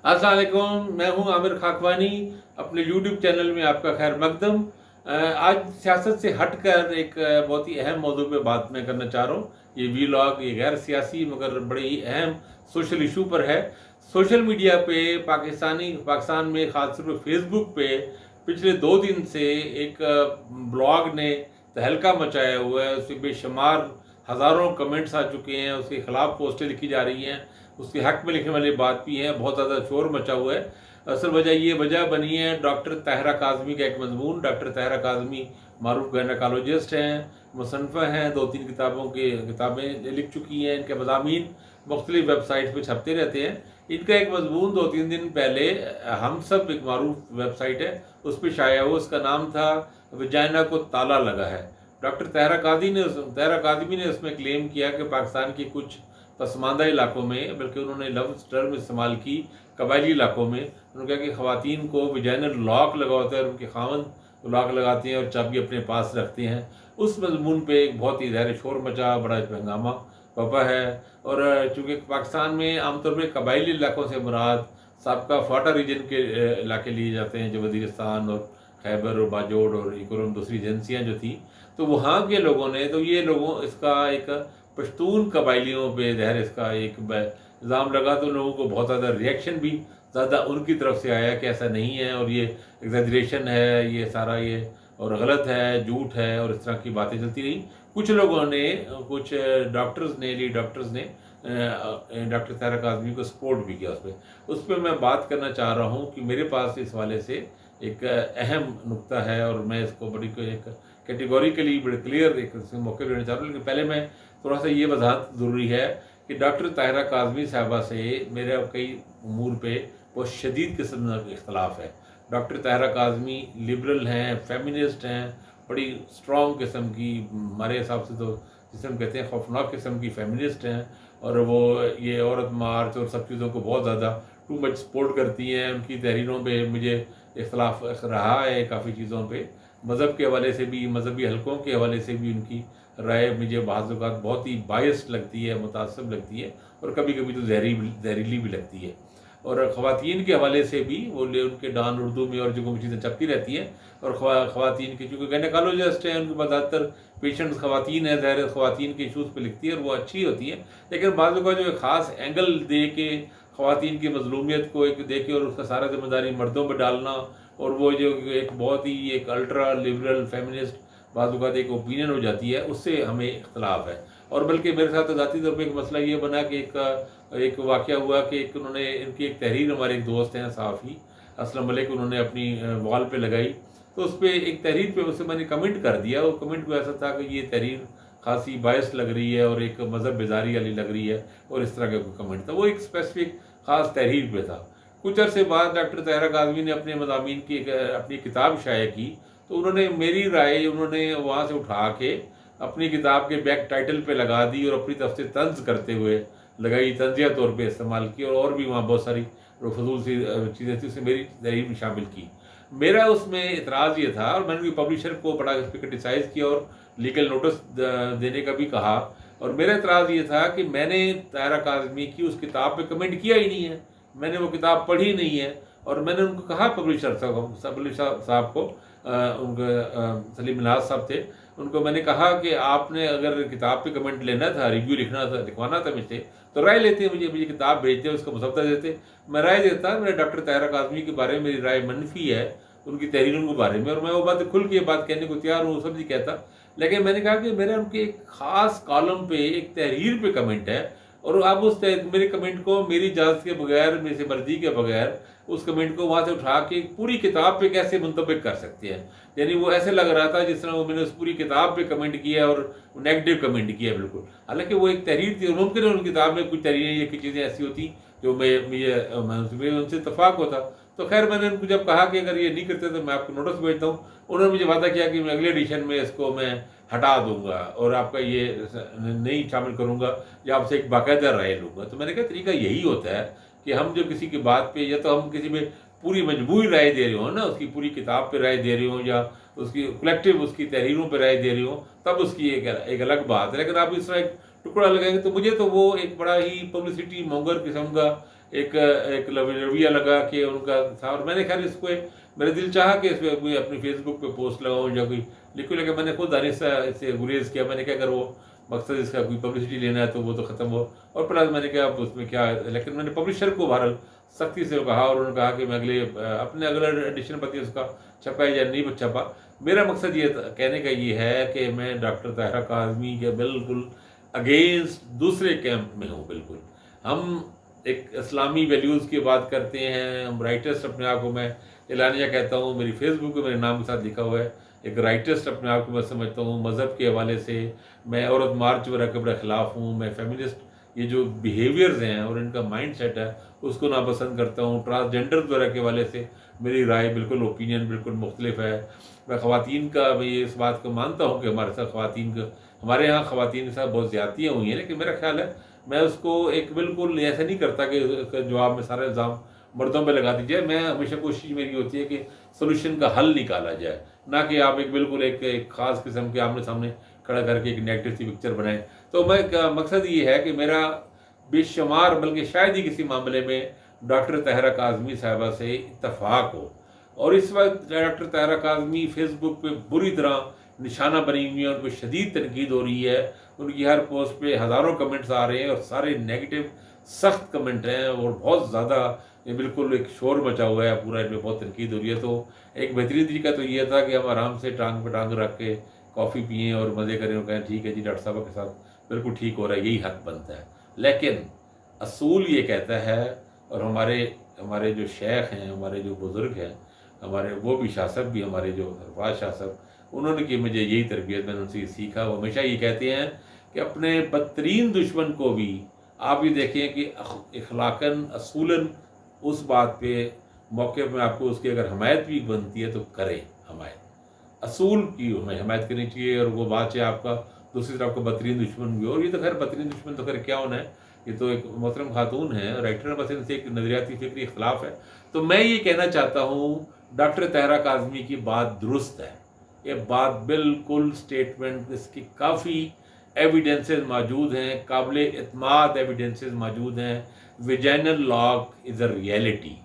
अस्सलाम वालेकुम, मैं हूं आमिर खाकवानी। अपने यूट्यूब चैनल में आपका खैर मकदम। आज सियासत से हटकर एक बहुत ही अहम मौजू पे बात मैं करना चाह रहा हूं। ये वीलॉग ये गैर सियासी मगर बड़े ही अहम सोशल इशू पर है। सोशल मीडिया पे पाकिस्तान में ख़ासतौर पर फेसबुक पे पिछले 2 दिन से एक ब्लॉग ने तहलका मचाया हुआ है। उसमें बेशुमार हज़ारों कमेंट्स आ चुके हैं, उसके खिलाफ पोस्टें लिखी जा रही हैं, उसके हक में लिखने वाली बात भी है, बहुत ज़्यादा शोर मचा हुआ है। असल वजह बनी है डॉक्टर ताहिरा काज़मी का एक मजमून। डॉक्टर ताहिरा काज़मी मारूफ गायनेकोलॉजिस्ट हैं, मुसन्निफ़ा हैं, 2-3 किताबें लिख चुकी हैं। इनके मज़ामीन मुख्तलिफ वेबसाइट पर छपते रहते हैं। इनका एक मजमून 2-3 दिन पहले हम सब एक मारूफ वेबसाइट है उस पर शाया हुआ। उसका नाम था वजाइना को ताला लगा है। डॉक्टर ताहिरा काज़मी ने उसमें क्लेम किया कि पाकिस्तान की कुछ पसमानदा इलाकों में, बल्कि उन्होंने लफ्ज़ टर्म इस्तेमाल की कबायली इलाकों में, उन्होंने कहा कि ख़वातीन को वजाइनल लॉक लगा होता है और उनके खावंद लॉक लगाते हैं और चाबी अपने पास रखते हैं। उस मजमून पे एक बहुत ही ज़्यादा शोर मचा, बड़ा हंगामा पपा है। और चूँकि पाकिस्तान में आमतौर पर कबायली इलाकों से मुराद साबका फाटा रीजन के इलाके लिए जाते हैं, जो वज़ीरिस्तान और खैबर और बाजोड़ और एक और दूसरी एजेंसियाँ जो थी, तो वहाँ के लोगों ने तो ये लोगों इसका एक पश्तून कबाइलियों पे ज़हर इसका एक इल्ज़ाम लगा, तो लोगों को बहुत ज़्यादा रिएक्शन भी ज़्यादा उनकी तरफ से आया कि ऐसा नहीं है और ये एग्जैजरेशन है, ये सारा ये और गलत है, झूठ है, और इस तरह की बातें चलती रहीं। कुछ लोगों ने, कुछ लीड डॉक्टर्स ने डॉक्टर ताहिरा काज़मी को सपोर्ट भी किया। उस पर मैं बात करना चाह रहा हूँ कि मेरे पास इस वाले से एक अहम नुक्ता है और मैं इसको बड़ी एक कैटेगोरिकली बड़े क्लियर एक मौके देना चाह रहा हूँ। लेकिन पहले मैं थोड़ा सा ये वजाहत ज़रूरी है कि डॉक्टर ताहिरा काज़मी साहबा से मेरा कई उमूर पे बहुत शदीद किस्म का इख्तलाफ है। डॉक्टर ताहिरा काज़मी लिबरल हैं, फेमिनिस्ट हैं, बड़ी स्ट्रॉन्ग किस्म की, हमारे हिसाब से तो जिसे हम कहते हैं खौफनाक किस्म की फेमिनिस्ट हैं। और वो ये औरत मार्च और सब चीज़ों को बहुत ज़्यादा टू मच सपोर्ट करती हैं। उनकी तहरीरों पे मुझे इख्तलाफ रहा है काफ़ी चीज़ों पे, मज़हब के हवाले से भी, मजहबी हलकों के हवाले से भी उनकी राय मुझे बाज़ औक़ात बहुत ही बायस्ड लगती है, मुतासब लगती है, और कभी कभी तो जहरीली भी लगती है। और ख़वातीन के हवाले से भी वो उनके डान उर्दू में और जो चीज़ें छपती रहती हैं। और ख़वातीन की चूँकि गायनेकोलॉजिस्ट हैं, उनके पास ज़्यादातर पेशेंट्स ख़वातीन हैं, ज़ाहिर ख़वातीन के इशूज़ पे लिखती है और वो अच्छी होती हैं। लेकिन बाज़ औक़ात जो ख़ास एंगल दे के ख़वातीन की मज़लूमियत को एक दे के और उसका सारा ज़िम्मेदारी मर्दों पर डालना, और वो जो एक बहुत ही एक अल्ट्रा लिबरल फेमिनिस्ट बाज़ औक़ात एक ओपिनियन हो जाती है, उससे हमें इख्तलाफ है। और बल्कि मेरे साथ ज़ाती तौर पर एक मसला ये बना कि एक वाक़या हुआ कि उन्होंने इनकी एक तहरीर, हमारे एक दोस्त हैं सहाफ़ी असलम मलिक, उन्होंने अपनी वॉल पे लगाई, तो उस पर एक तहरीर पे उससे मैंने कमेंट कर दिया। वो कमेंट को ऐसा था कि ये तहरीर खासी बायस लग रही है और एक मज़हब बेजारी वाली लग रही है, और इस तरह का कोई कमेंट था। वो एक स्पेसिफिक ख़ास तहरीर पे था। कुछ अरसे बाद डॉक्टर ताहिरा काज़मी ने अपने मज़ामीन की अपनी किताब शाया की, तो उन्होंने मेरी राय उन्होंने वहाँ से उठा के अपनी किताब के बैक टाइटल पे लगा दी और अपनी तरफ से तंज करते हुए लगाई, तंजिया तौर पे इस्तेमाल की, और भी वहाँ बहुत सारी फजूल सी चीज़ें थी, उसमें मेरी तहरीर भी शामिल की। मेरा उसमें इतराज़ ये था, और मैंने पब्लिशर को बड़ा इस पर क्रिटिसाइज़ किया और लीगल नोटिस देने का भी कहा। और मेरा इतराज़ ये था कि मैंने ताहिरा काज़मी की उस किताब पे कमेंट किया ही नहीं है, मैंने वो किताब पढ़ी नहीं है। और मैंने उनको कहा, पब्लिशर साहब को, उनके सलीम मिन्हाज साहब थे, उनको मैंने कहा कि आपने अगर किताब पे कमेंट लेना था, रिव्यू लिखना था, लिखवाना था मुझसे, तो राय लेते, मुझे किताब भेजते, उसका मुसव्वदा देते, मैं राय देता। मेरे डॉक्टर ताहिरा काज़मी के बारे में मेरी राय मनफी है उनकी तहरीरों के बारे में, और मैं वो बात खुल के बात कहने को तैयार हूँ, सब जी कहता। लेकिन मैंने कहा कि मेरा उनके एक ख़ास कॉलम पे, एक तहरीर पे कमेंट है, और आप उस मेरे कमेंट को मेरी इजाज़त के बगैर, मेरी मर्जी के बगैर उस कमेंट को वहाँ से उठा के पूरी किताब पे कैसे मुंतबिक कर सकते हैं। यानी वो ऐसे लग रहा था जिस तरह वो मैंने उस पूरी किताब पे कमेंट किया और नेगेटिव कमेंट किया बिल्कुल। हालांकि वो एक तहरीर थी, और मुमकिन है उन किताब में कुछ तहरीरें या कुछ चीज़ें ऐसी होती जो मुझे उनसे इतफाक़ होता। तो खैर मैंने उनको जब कहा कि अगर ये नहीं करते तो मैं आपको नोटिस भेजता हूँ, उन्होंने मुझे वादा किया कि मैं अगले एडिशन में इसको मैं हटा दूंगा और आपका ये नहीं शामिल करूँगा, या आपसे एक बाकायदा राय लूँगा। तो मैंने कहा तरीका यही होता है कि हम जो किसी की बात पे, या तो हम किसी में पूरी मजबूरी राय दे रहे हो ना, उसकी पूरी किताब पे राय दे रहे हो, या उसकी कलेक्टिव उसकी तहरीरों पे राय दे रहे हो, तब उसकी एक अलग बात है। लेकिन आप इस तरह एक टुकड़ा लगाएंगे, तो मुझे तो वो एक बड़ा ही पब्लिसिटी मोंगर किस्म का एक एक रवैया लगा कि उनका था, और मैंने खैर इसको मेरा दिल चाहा कि इस पर कोई अपनी फेसबुक पे पोस्ट लगाऊँ या कोई लिखूँ, लेकिन मैंने खुद आहिस्ता इससे गुरेज किया। मैंने कहा अगर वो मकसद इसका कोई पब्लिसिटी लेना है तो वो तो ख़त्म हो, और प्लस मैंने कहा अब उसमें क्या है। लेकिन मैंने पब्लिशर को बहरहाल सख्ती से कहा, और उन्होंने कहा कि मैं अपने अगला एडिशन पर उसका छपा या नहीं छपा। मेरा मकसद ये कहने का ये है कि मैं डॉक्टर ताहिरा काज़मी के बिल्कुल अगेंस्ट दूसरे कैंप में हूँ। बिल्कुल हम एक इस्लामी वैल्यूज़ की बात करते हैं, हम राइटर्स अपने आप को, मैं एलानिया कहता हूँ, मेरी फेसबुक पे मेरे नाम के साथ लिखा हुआ है, एक राइटर्स अपने आप को मैं समझता हूँ। मज़हब के हवाले से मैं औरत मार्च वगैरह के बड़े ख़िलाफ़ हूँ। मैं फेमिनिस्ट ये जो बिहेवियर्स हैं और इनका माइंड सेट है उसको नापसंद करता हूँ। ट्रांसजेंडर वगैरह के हवाले से मेरी राय बिल्कुल, ओपिनियन बिल्कुल मुख्तलिफ है। मैं ख़वातीन का, मैं इस बात को मानता हूँ कि हमारे साथ हमारे यहाँ ख़वातीन के साथ बहुत ज़्यादतियाँ हुई हैं, लेकिन मेरा ख्याल है मैं उसको एक बिल्कुल ऐसा नहीं करता कि जवाब में सारा इल्ज़ाम मर्दों पे लगा दीजिए। मैं हमेशा कोशिश मेरी होती है कि सोल्यूशन का हल निकाला जाए, ना कि आप एक बिल्कुल एक ख़ास किस्म के आमने सामने खड़ा करके एक नेगेटिव सी पिक्चर बनाएं। तो मैं मकसद ये है कि मेरा बेशुमार, बल्कि शायद ही किसी मामले में डॉक्टर ताहिरा काज़मी साहिबा से इत्तफाक हो, और इस वक्त डॉक्टर ताहिरा काज़मी फेसबुक पे बुरी तरह निशाना बनी हुई है। उन पर शदीद तनकीद हो रही है, उनकी हर पोस्ट पे हज़ारों कमेंट्स आ रहे हैं और सारे नेगेटिव सख्त कमेंट हैं, और बहुत ज़्यादा बिल्कुल एक शोर मचा हुआ है पूरा, इनमें बहुत तनकीद हो रही है। तो एक बेहतरीन तरीका तो ये था कि हम आराम से टांग पे टांग रख के कॉफ़ी पिएँ और मज़े करें और कहें ठीक है जी डॉक्टर साहब के साथ बिल्कुल ठीक हो रहा है, यही हक बनता है। लेकिन असूल ये कहता है, और हमारे जो शेख हैं, हमारे जो बुज़ुर्ग हैं, हमारे वो भी शाह साहब भी, हमारे जो अरफाज शाह साहब, उन्होंने की मुझे यही तरबियत, मैंने उनसे सीखा। वो हमेशा ये कहते हैं कि अपने बदतरीन दुश्मन को भी आप ये देखें कि इखलाकन असूलन उस बात पे मौके में आपको उसकी अगर हमायत भी बनती है तो करें। हमायत असूल की हमें हमायत करनी चाहिए, और वो बात है आपका दूसरी तरफ का बदतरीन दुश्मन भी हो। और ये तो खैर बदतरीन दुश्मन तो खैर क्या होना है, ये तो एक मोहतरम खातून है, राइटर है, बस इनसे एक नज़रियाती फिक्री इख्तलाफ है। तो मैं ये कहना चाहता हूँ डॉक्टर ताहिरा काज़मी की बात दुरुस्त है, ये बात बिल्कुल स्टेटमेंट, इसकी काफ़ी एविडेंसेस मौजूद हैं, काबिल एतमाद एविडेंसेस मौजूद हैं। Vaginal Lok is a reality,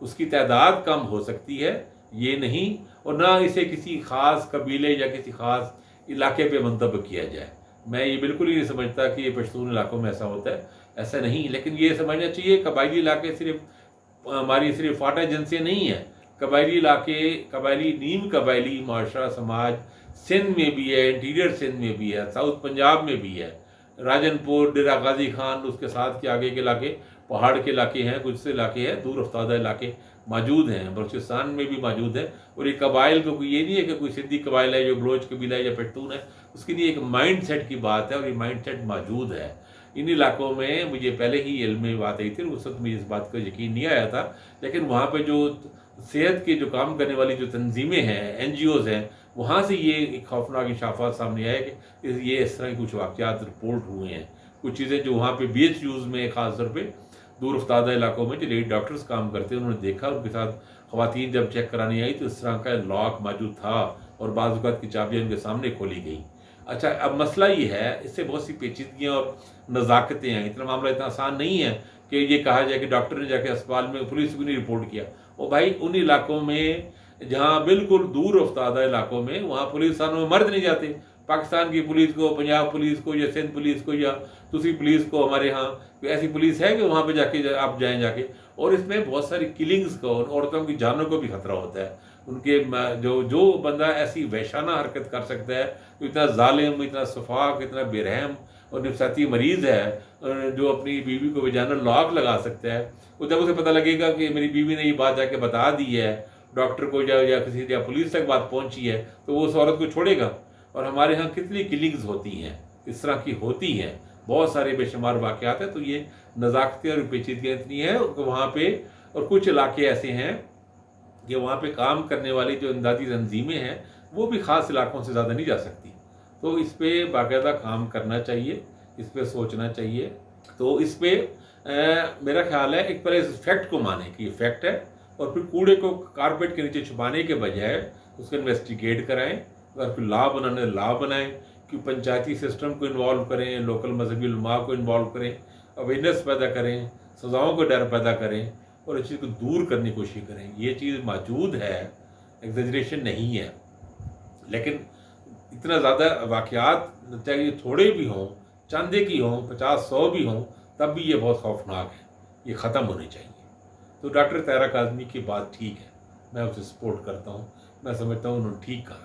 उसकी तादाद कम हो सकती है ये नहीं, और ना इसे किसी ख़ास कबीले या किसी ख़ास इलाके पे मंतब किया जाए। मैं ये बिल्कुल ही नहीं समझता कि ये पश्तून इलाकों में ऐसा होता है, ऐसा नहीं। लेकिन ये समझना चाहिए कबायली इलाके सिर्फ हमारी सिर्फ फाटा एजेंसियाँ नहीं हैं, कबायली इलाके, कबायली नीम कबायली माशरा समाज सिंध में भी है, इंटीरियर सिंध में भी है, साउथ पंजाब में भी है, राजनपुर, डेरा गाजी खान, उसके साथ के आगे के इलाके पहाड़ के इलाके हैं, कुछ से इलाके हैं दूर अफ्तादा इलाके मौजूद हैं, बलूचिस्तान में भी मौजूद है। और ये कबाइल को ये नहीं है कि कोई सिंधी कबाइल है जो बलोच कबीला है या पश्तून है, उसके लिए एक माइंड सेट की बात है, और ये माइंड सेट मौजूद है इन इलाकों में। मुझे पहले ही इल्म में बात आई थी, उस वक्त मुझे इस बात का यकीन नहीं आया था, लेकिन वहाँ पर जो सेहत के जो काम करने वाली जो तंजीमें हैं, NGOs हैं, वहाँ से ये एक खौफनाक इंशाफात सामने आए कि ये इस तरह के कुछ वाक़यात रिपोर्ट हुए हैं। कुछ चीज़ें जो वहाँ पे BHUs में ख़ास तौर पे दूर अफ्तादा इलाकों में जो लेडी डॉक्टर्स काम करते हैं, उन्होंने देखा, उनके साथ ख़वातीन जब चेक कराने आई तो इस तरह का लॉक मौजूद था और बाज़ औक़ात की चाबियाँ उनके सामने खोली गई। अच्छा, अब मसला ये है, इससे बहुत सी पेचीदगियाँ और नज़ाकतें हैं। इतना मामला इतना आसान नहीं है कि ये कहा जाए कि डॉक्टर ने जाके अस्पताल में पुलिस को नहीं रिपोर्ट किया। और भाई उन इलाकों में जहाँ बिल्कुल दूर अफ्तादा इलाकों में, वहाँ पुलिस थानों में मर्द नहीं जाते। पाकिस्तान की पुलिस को, पंजाब पुलिस को या सिंध पुलिस को या दूसरी पुलिस को, हमारे यहाँ ऐसी पुलिस है कि वहाँ पे जाके आप जाएँ जाके, और इसमें बहुत सारी किलिंग्स को, औरतों की जानों को भी खतरा होता है। उनके जो बंदा ऐसी वहशाना हरकत कर सकता है, इतना जालिम, इतना सफाक, इतना बेरहम और नफसाती मरीज़ है, जो अपनी बीवी को वजाइनल लॉक लगा सकता है, वो जब उसे पता लगेगा कि मेरी बीवी ने ये बात जाके बता दी है डॉक्टर को या किसी या पुलिस तक बात पहुंची है, तो वो उस औरत को छोड़ेगा। और हमारे यहाँ कितनी किलिंग्स होती हैं, इस तरह की होती हैं, बहुत सारे बेशुमार वाक़यात हैं। तो ये नज़ाकतें और पेचीदगियाँ इतनी हैं वहाँ पे, और कुछ इलाके ऐसे हैं कि वहाँ पे काम करने वाली जो इमदादी तंजीमें हैं वो भी ख़ास इलाकों से ज़्यादा नहीं जा सकती। तो इस पर बाकायदा काम करना चाहिए, इस पर सोचना चाहिए। तो इस पर मेरा ख्याल है एक पहले इस फैक्ट को माने कि ये फैक्ट है, और फिर कूड़े को कारपेट के नीचे छुपाने के बजाय उसको इन्वेस्टिगेट कराएं, अगर कोई लॉ बनाने लॉ बनाएं, कि पंचायती सिस्टम को इन्वॉल्व करें, लोकल मजहबी उलमा को इन्वॉल्व करें, अवेयरनेस पैदा करें, سزاؤں کا ڈر پیدا کریں اور اس چیز کو دور کرنے کی کوشش کریں. یہ چیز موجود ہے، ایگزیجریشن نہیں ہے، لیکن اتنا زیادہ واقعات چاہے یہ تھوڑے بھی ہوں، چاندے کی ہوں، 50-100 بھی ہوں، تب بھی یہ بہت خوفناک ہے. یہ ختم ہونے چاہیے. تو ڈاکٹر طاہرہ کاظمی کی بات ٹھیک ہے، میں اسے سپورٹ کرتا ہوں. میں سمجھتا ہوں انہوں نے ٹھیک کہا.